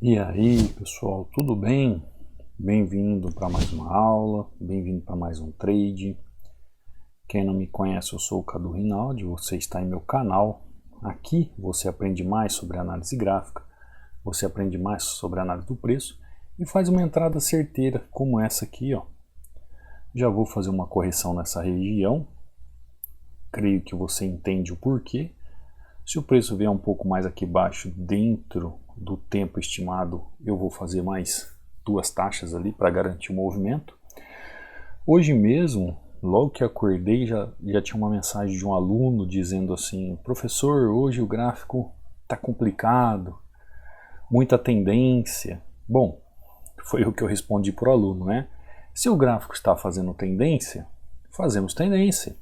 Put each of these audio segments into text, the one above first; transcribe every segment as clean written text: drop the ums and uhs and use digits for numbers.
E aí, pessoal, tudo bem? Bem-vindo para mais uma aula, bem-vindo para mais um trade. Quem não me conhece, eu sou o Cadu Rinaldi, você está em meu canal. Aqui você aprende mais sobre análise gráfica, você aprende mais sobre análise do preço e faz uma entrada certeira como essa aqui, ó. Já vou fazer uma correção nessa região, creio que você entende o porquê. Se o preço vier um pouco mais aqui embaixo, dentro do tempo estimado, eu vou fazer mais duas taxas ali para garantir o movimento. Hoje mesmo, logo que acordei, já tinha uma mensagem de um aluno dizendo assim: professor, hoje o gráfico está complicado, muita tendência. Bom, foi o que eu respondi para o aluno, né? Se o gráfico está fazendo tendência, fazemos tendência.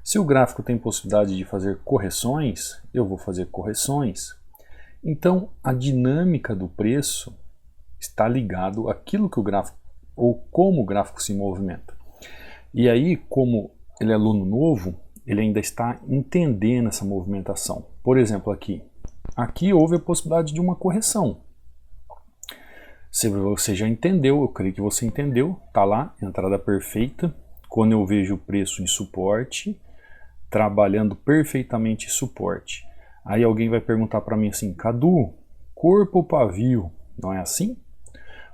Se o gráfico tem possibilidade de fazer correções, eu vou fazer correções. Então, a dinâmica do preço está ligado àquilo que o gráfico, ou como o gráfico se movimenta. E aí, como ele é aluno novo, ele ainda está entendendo essa movimentação. Por exemplo, aqui houve a possibilidade de uma correção. Se você já entendeu, eu creio que você entendeu, tá lá, entrada perfeita. Quando eu vejo o preço em suporte, trabalhando perfeitamente em suporte. Aí alguém vai perguntar para mim assim: Cadu, corpo ou pavio? Não é assim?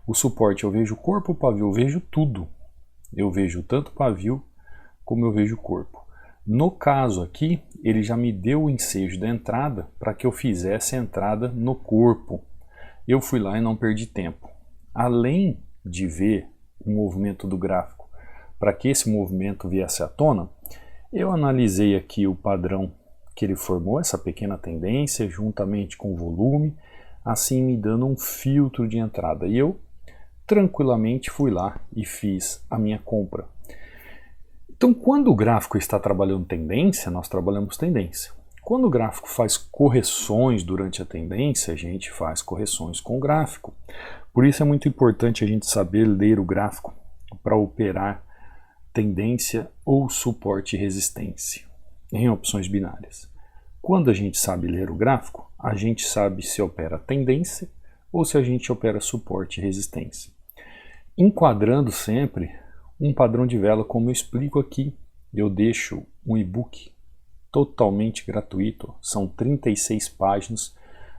O suporte eu vejo corpo ou pavio? Eu vejo tudo. Eu vejo tanto pavio como eu vejo corpo. No caso aqui, ele já me deu o ensejo da entrada para que eu fizesse a entrada no corpo. Eu fui lá e não perdi tempo. Além de ver o movimento do gráfico, para que esse movimento viesse à tona, eu analisei aqui o padrão que ele formou, essa pequena tendência, juntamente com o volume, assim me dando um filtro de entrada. E eu tranquilamente fui lá e fiz a minha compra. Então, quando o gráfico está trabalhando tendência, nós trabalhamos tendência. Quando o gráfico faz correções durante a tendência, a gente faz correções com o gráfico. Por isso é muito importante a gente saber ler o gráfico para operar tendência ou suporte e resistência em opções binárias. Quando a gente sabe ler o gráfico, a gente sabe se opera tendência ou se a gente opera suporte e resistência. Enquadrando sempre um padrão de vela, como eu explico aqui, eu deixo um e-book totalmente gratuito, são 36 páginas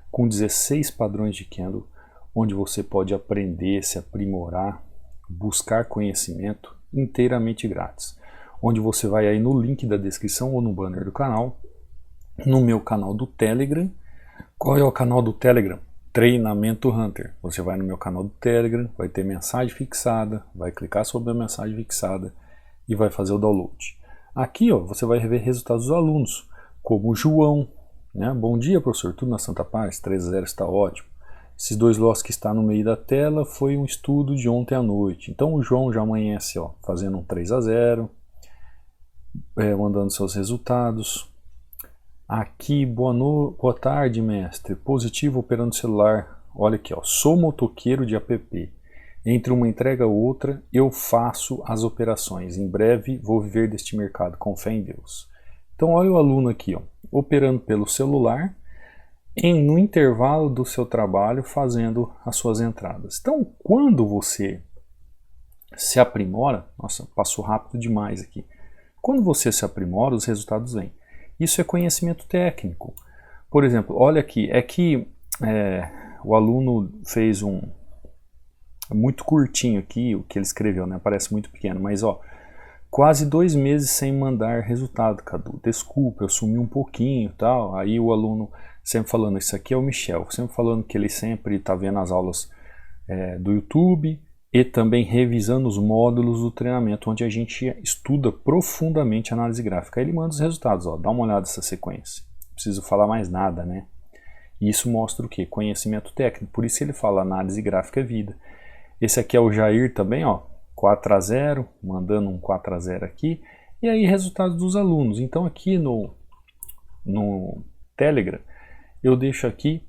com 16 padrões de candle, onde você pode aprender, se aprimorar, buscar conhecimento inteiramente grátis, onde você vai aí no link da descrição ou no banner do canal, no meu canal do Telegram. Qual é o canal do Telegram? Treinamento Hunter. Você vai no meu canal do Telegram, vai ter mensagem fixada, vai clicar sobre a mensagem fixada e vai fazer o download. Aqui, ó, você vai ver resultados dos alunos, como o João, né? Bom dia, professor, tudo na Santa Paz, 3-0 está ótimo. Esses dois lotes que está no meio da tela foi um estudo de ontem à noite. Então o João já amanhece, ó, fazendo um 3-0, mandando seus resultados. Aqui, boa tarde, mestre. Positivo operando celular. Olha aqui, ó, sou motoqueiro de app. Entre uma entrega e outra, eu faço as operações. Em breve vou viver deste mercado, com fé em Deus. Então olha o aluno aqui, ó, operando pelo celular, no intervalo do seu trabalho, fazendo as suas entradas. Então, quando você se aprimora, nossa, passou rápido demais aqui. Quando você se aprimora, os resultados vêm. Isso é conhecimento técnico. Por exemplo, olha aqui, o aluno fez muito curtinho aqui, o que ele escreveu, né? Parece muito pequeno, mas ó, quase 2 meses sem mandar resultado, Cadu. Desculpa, eu sumi um pouquinho, tal. Aí o aluno sempre falando, isso aqui é o Michel, sempre falando que ele sempre está vendo as aulas do YouTube e também revisando os módulos do treinamento, onde a gente estuda profundamente a análise gráfica. Aí ele manda os resultados, ó, dá uma olhada nessa sequência. Não preciso falar mais nada, né? E isso mostra o quê? Conhecimento técnico. Por isso ele fala análise gráfica é vida. Esse aqui é o Jair também, ó, 4-0, mandando um 4-0 aqui. E aí resultados dos alunos. Então aqui no Telegram, eu deixo aqui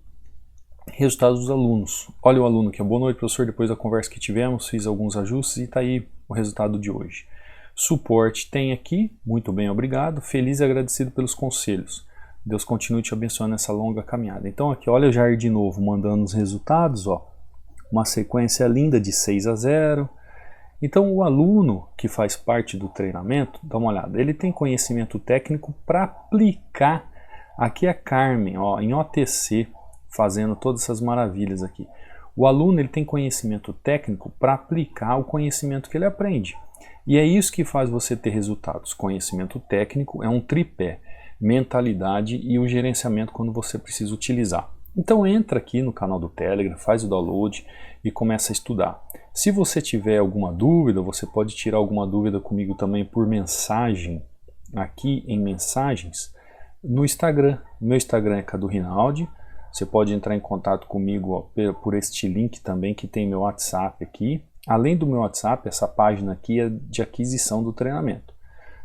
resultados dos alunos. Olha o aluno aqui, boa noite, professor, depois da conversa que tivemos, fiz alguns ajustes e está aí o resultado de hoje. Suporte tem aqui, muito bem, obrigado, feliz e agradecido pelos conselhos. Deus continue te abençoando nessa longa caminhada. Então aqui, olha o Jair de novo, mandando os resultados, ó. Uma sequência linda de 6-0. Então o aluno que faz parte do treinamento, dá uma olhada, ele tem conhecimento técnico para aplicar. Aqui a Carmen, ó, em OTC, fazendo todas essas maravilhas aqui. O aluno ele tem conhecimento técnico para aplicar o conhecimento que ele aprende. E é isso que faz você ter resultados. Conhecimento técnico é um tripé. Mentalidade e o gerenciamento quando você precisa utilizar. Então entra aqui no canal do Telegram, faz o download e começa a estudar. Se você tiver alguma dúvida, você pode tirar alguma dúvida comigo também por mensagem, aqui em mensagens, no Instagram. Meu Instagram é Cadu Rinaldi. Você pode entrar em contato comigo, ó, por este link também que tem meu WhatsApp aqui. Além do meu WhatsApp, essa página aqui é de aquisição do treinamento.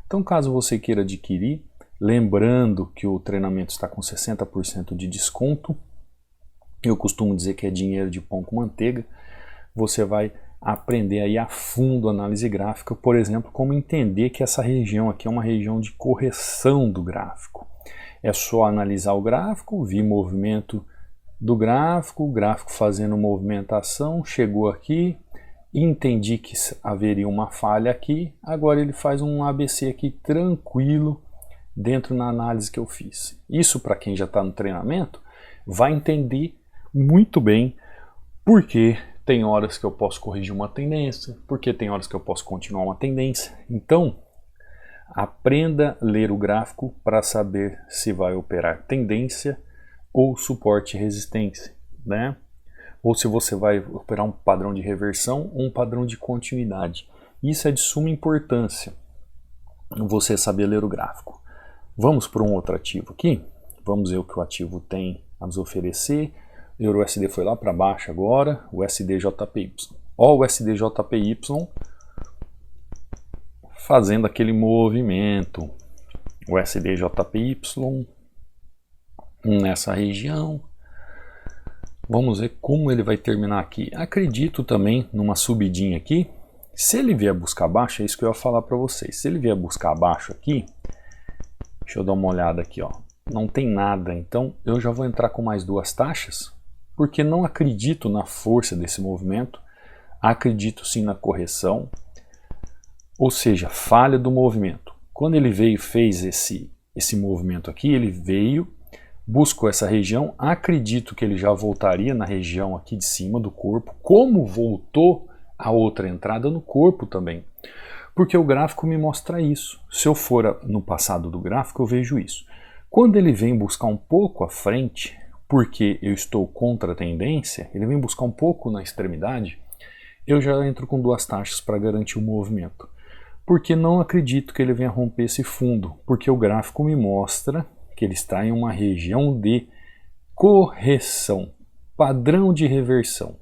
Então caso você queira adquirir, lembrando que o treinamento está com 60% de desconto, eu costumo dizer que é dinheiro de pão com manteiga, você vai aprender aí a fundo análise gráfica, por exemplo, como entender que essa região aqui é uma região de correção do gráfico. É só analisar o gráfico, vir movimento do gráfico, o gráfico fazendo movimentação, chegou aqui, entendi que haveria uma falha aqui, agora ele faz um ABC aqui tranquilo, dentro na análise que eu fiz. Isso para quem já está no treinamento vai entender muito bem porque tem horas que eu posso corrigir uma tendência, porque tem horas que eu posso continuar uma tendência. Então, aprenda a ler o gráfico para saber se vai operar tendência ou suporte e resistência, né? Ou se você vai operar um padrão de reversão ou um padrão de continuidade. Isso é de suma importância, você saber ler o gráfico. Vamos para um outro ativo aqui, vamos ver o que o ativo tem a nos oferecer. O EURUSD foi lá para baixo agora, o USDJPY. Ó o USDJPY fazendo aquele movimento. O USDJPY nessa região. Vamos ver como ele vai terminar aqui. Acredito também numa subidinha aqui. Se ele vier buscar abaixo, é isso que eu ia falar para vocês. Se ele vier buscar abaixo aqui, deixa eu dar uma olhada aqui, ó. Não tem nada, então eu já vou entrar com mais 2 taxas, porque não acredito na força desse movimento, acredito sim na correção, ou seja, falha do movimento. Quando ele veio e fez esse movimento aqui, ele veio, buscou essa região, acredito que ele já voltaria na região aqui de cima do corpo, como voltou a outra entrada no corpo também. Porque o gráfico me mostra isso. Se eu for no passado do gráfico, eu vejo isso. Quando ele vem buscar um pouco à frente, porque eu estou contra a tendência, ele vem buscar um pouco na extremidade, eu já entro com 2 taxas para garantir o movimento. Porque não acredito que ele venha romper esse fundo, porque o gráfico me mostra que ele está em uma região de correção, padrão de reversão.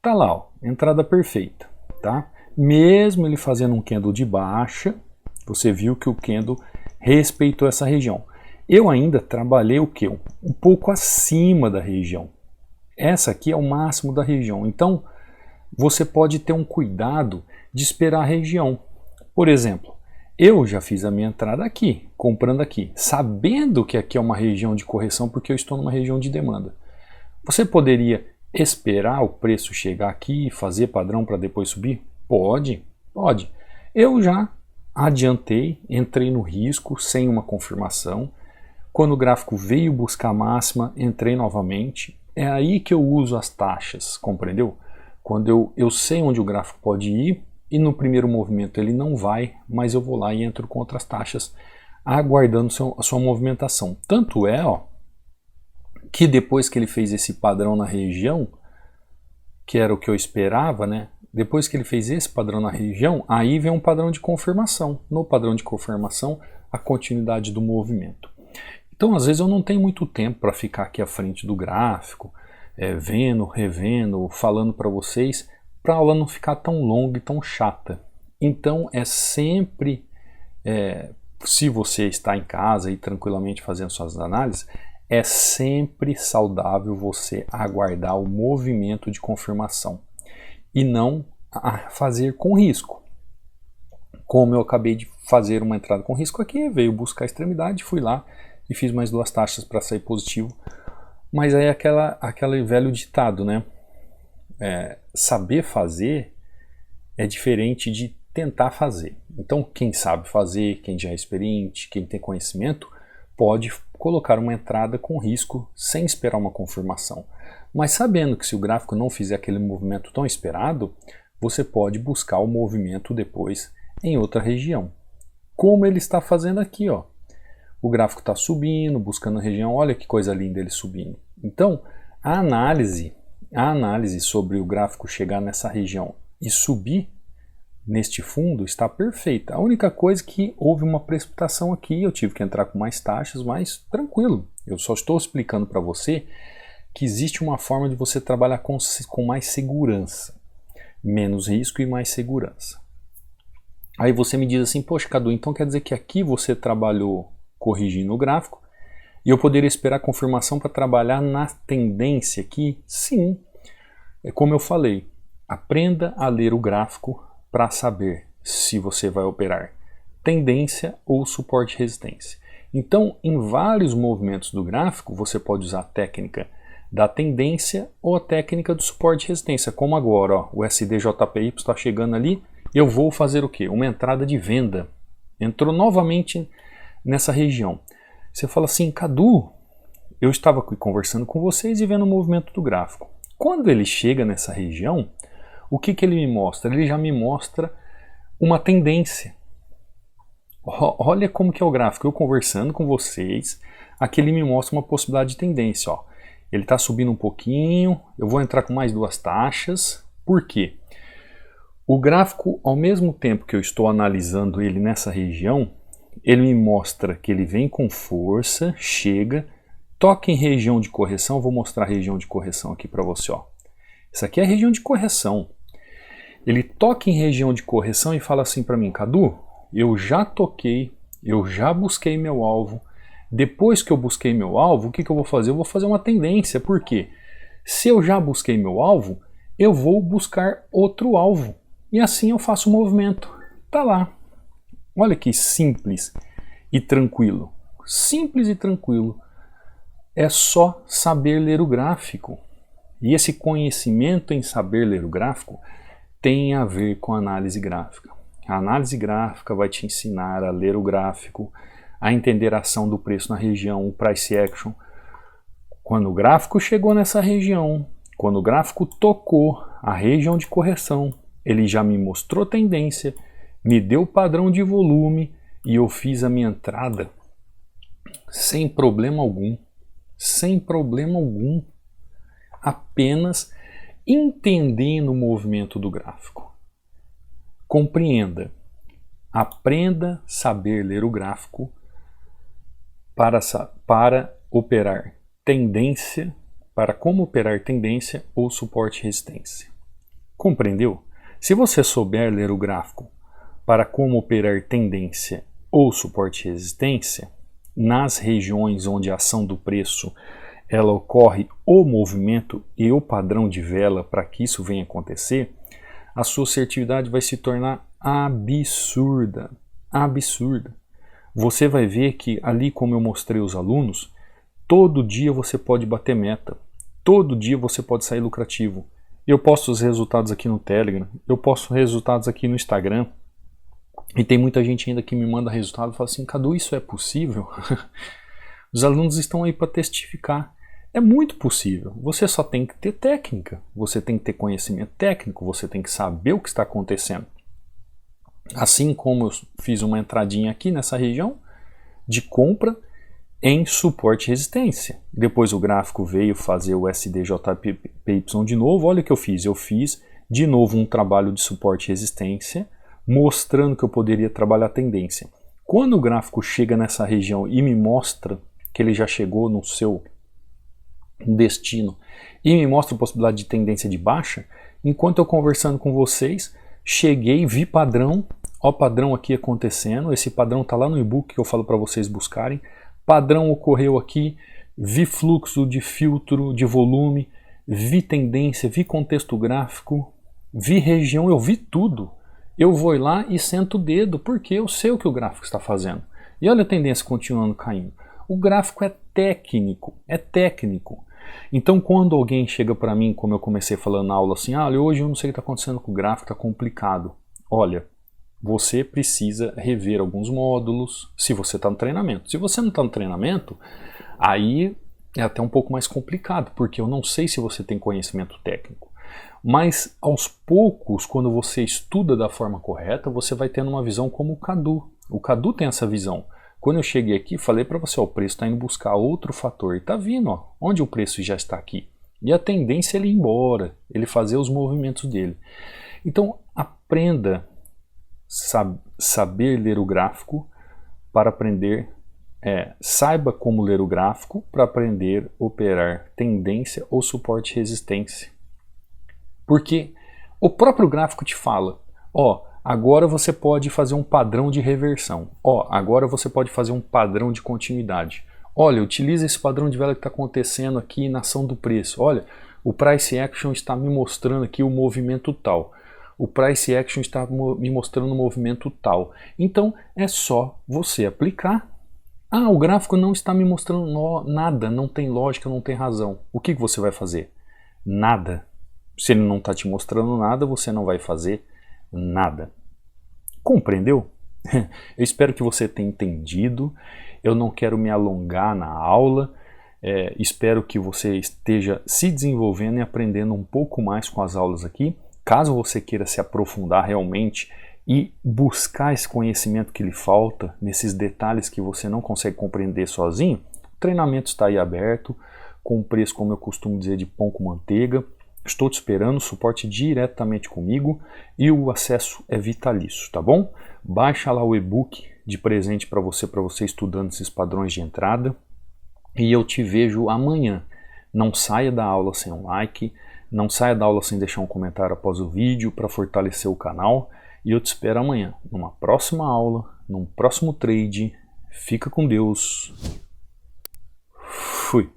Tá lá, ó, entrada perfeita, tá? Mesmo ele fazendo um candle de baixa, você viu que o candle respeitou essa região. Eu ainda trabalhei o quê? Um pouco acima da região. Essa aqui é o máximo da região. Então, você pode ter um cuidado de esperar a região. Por exemplo, eu já fiz a minha entrada aqui, comprando aqui, sabendo que aqui é uma região de correção porque eu estou numa região de demanda. Você poderia esperar o preço chegar aqui e fazer padrão para depois subir? Pode, pode. Eu já adiantei, entrei no risco sem uma confirmação. Quando o gráfico veio buscar a máxima, entrei novamente. É aí que eu uso as taxas, compreendeu? Quando eu sei onde o gráfico pode ir e no primeiro movimento ele não vai, mas eu vou lá e entro com outras taxas, aguardando a sua movimentação. Tanto é, ó, que depois que ele fez esse padrão na região, que era o que eu esperava, né? Depois que ele fez esse padrão na região, aí vem um padrão de confirmação. No padrão de confirmação, a continuidade do movimento. Então, às vezes eu não tenho muito tempo para ficar aqui à frente do gráfico, vendo, revendo, falando para vocês, para a aula não ficar tão longa e tão chata. Então, é sempre, se você está em casa e tranquilamente fazendo suas análises, é sempre saudável você aguardar o movimento de confirmação e não fazer com risco. Como eu acabei de fazer uma entrada com risco aqui, veio buscar a extremidade, fui lá e fiz mais 2 taxas para sair positivo. Mas aí é aquele velho ditado, né? Saber fazer é diferente de tentar fazer. Então quem sabe fazer, quem já é experiente, quem tem conhecimento, pode colocar uma entrada com risco sem esperar uma confirmação. Mas sabendo que se o gráfico não fizer aquele movimento tão esperado, você pode buscar o movimento depois em outra região. Como ele está fazendo aqui, ó. O gráfico está subindo, buscando a região, olha que coisa linda ele subindo. Então, a análise sobre o gráfico chegar nessa região e subir neste fundo está perfeita. A única coisa é que houve uma precipitação aqui, eu tive que entrar com mais taxas, mas tranquilo. Eu só estou explicando para você que existe uma forma de você trabalhar com mais segurança. Menos risco e mais segurança. Aí você me diz assim, poxa Cadu, então quer dizer que aqui você trabalhou corrigindo o gráfico e eu poderia esperar a confirmação para trabalhar na tendência aqui? Sim. É como eu falei, aprenda a ler o gráfico para saber se você vai operar tendência ou suporte e resistência. Então, em vários movimentos do gráfico, você pode usar a técnica da tendência ou a técnica do suporte e resistência, como agora, ó, o SDJPY está chegando ali, eu vou fazer o quê? Uma entrada de venda. Entrou novamente nessa região. Você fala assim, Cadu, eu estava aqui conversando com vocês e vendo o movimento do gráfico. Quando ele chega nessa região, o que ele me mostra? Ele já me mostra uma tendência. Olha como que é o gráfico. Eu conversando com vocês, aqui ele me mostra uma possibilidade de tendência. Ó. Ele está subindo um pouquinho, eu vou entrar com mais 2 taxas. Por quê? O gráfico, ao mesmo tempo que eu estou analisando ele nessa região, ele me mostra que ele vem com força, chega, toca em região de correção. Vou mostrar a região de correção aqui para você. Ó. Isso aqui é a região de correção. Ele toca em região de correção e fala assim para mim, Cadu, eu já toquei, eu já busquei meu alvo. Depois que eu busquei meu alvo, o que eu vou fazer? Eu vou fazer uma tendência. Por quê? Se eu já busquei meu alvo, eu vou buscar outro alvo. E assim eu faço o movimento. Tá lá. Olha que simples e tranquilo. Simples e tranquilo. É só saber ler o gráfico. E esse conhecimento em saber ler o gráfico tem a ver com a análise gráfica. A análise gráfica vai te ensinar a ler o gráfico, a entender a ação do preço na região, o price action. Quando o gráfico chegou nessa região, quando o gráfico tocou a região de correção, ele já me mostrou tendência, me deu padrão de volume e eu fiz a minha entrada sem problema algum. Sem problema algum. Apenas entendendo o movimento do gráfico. Compreenda. Aprenda a saber ler o gráfico para operar tendência, para como operar tendência ou suporte e resistência. Compreendeu? Se você souber ler o gráfico para como operar tendência ou suporte e resistência, nas regiões onde a ação do preço ela ocorre, o movimento e o padrão de vela para que isso venha acontecer, a sua assertividade vai se tornar absurda. Absurda. Você vai ver que ali, como eu mostrei aos alunos, todo dia você pode bater meta. Todo dia você pode sair lucrativo. Eu posto os resultados aqui no Telegram, eu posto resultados aqui no Instagram. E tem muita gente ainda que me manda resultado e fala assim, Cadu, isso é possível? Os alunos estão aí para testificar. É muito possível. Você só tem que ter técnica, você tem que ter conhecimento técnico, você tem que saber o que está acontecendo. Assim como eu fiz uma entradinha aqui nessa região de compra em suporte e resistência. Depois o gráfico veio fazer o SDJPY de novo. Olha o que eu fiz. Eu fiz de novo um trabalho de suporte e resistência, mostrando que eu poderia trabalhar a tendência. Quando o gráfico chega nessa região e me mostra que ele já chegou no seu destino e me mostra a possibilidade de tendência de baixa, enquanto eu conversando com vocês, cheguei, vi padrão, ó padrão aqui acontecendo, esse padrão está lá no e-book que eu falo para vocês buscarem, padrão ocorreu aqui, vi fluxo de filtro, de volume, vi tendência, vi contexto gráfico, vi região, eu vi tudo. Eu vou lá e sento o dedo, porque eu sei o que o gráfico está fazendo. E olha a tendência continuando caindo. O gráfico é técnico, é técnico. Então quando alguém chega para mim, como eu comecei falando na aula assim, olha, hoje eu não sei o que está acontecendo com o gráfico, está complicado. Olha, você precisa rever alguns módulos, se você está no treinamento. Se você não está no treinamento, aí é até um pouco mais complicado, porque eu não sei se você tem conhecimento técnico. Mas aos poucos, quando você estuda da forma correta, você vai tendo uma visão como o Cadu. O Cadu tem essa visão. Quando eu cheguei aqui, falei para você, ó, o preço está indo buscar outro fator. E está vindo, ó, onde o preço já está aqui. E a tendência é ele ir embora, ele fazer os movimentos dele. Então aprenda saber ler o gráfico para aprender, saiba como ler o gráfico para aprender a operar tendência ou suporte e resistência. Porque o próprio gráfico te fala, ó, agora você pode fazer um padrão de reversão, ó, agora você pode fazer um padrão de continuidade. Olha, utiliza esse padrão de vela que está acontecendo aqui na ação do preço. Olha, o Price Action está me mostrando aqui o movimento tal. O Price Action está me mostrando o movimento tal. Então é só você aplicar. Ah, o gráfico não está me mostrando nada, não tem lógica, não tem razão. O que você vai fazer? Nada. Se ele não está te mostrando nada, você não vai fazer nada. Compreendeu? Eu espero que você tenha entendido. Eu não quero me alongar na aula. Espero que você esteja se desenvolvendo e aprendendo um pouco mais com as aulas aqui. Caso você queira se aprofundar realmente e buscar esse conhecimento que lhe falta, nesses detalhes que você não consegue compreender sozinho, o treinamento está aí aberto, com preço, como eu costumo dizer, de pão com manteiga. Estou te esperando, suporte diretamente comigo e o acesso é vitalício, tá bom? Baixa lá o e-book de presente para você estudando esses padrões de entrada. E eu te vejo amanhã. Não saia da aula sem um like, não saia da aula sem deixar um comentário após o vídeo para fortalecer o canal. E eu te espero amanhã, numa próxima aula, num próximo trade. Fica com Deus. Fui.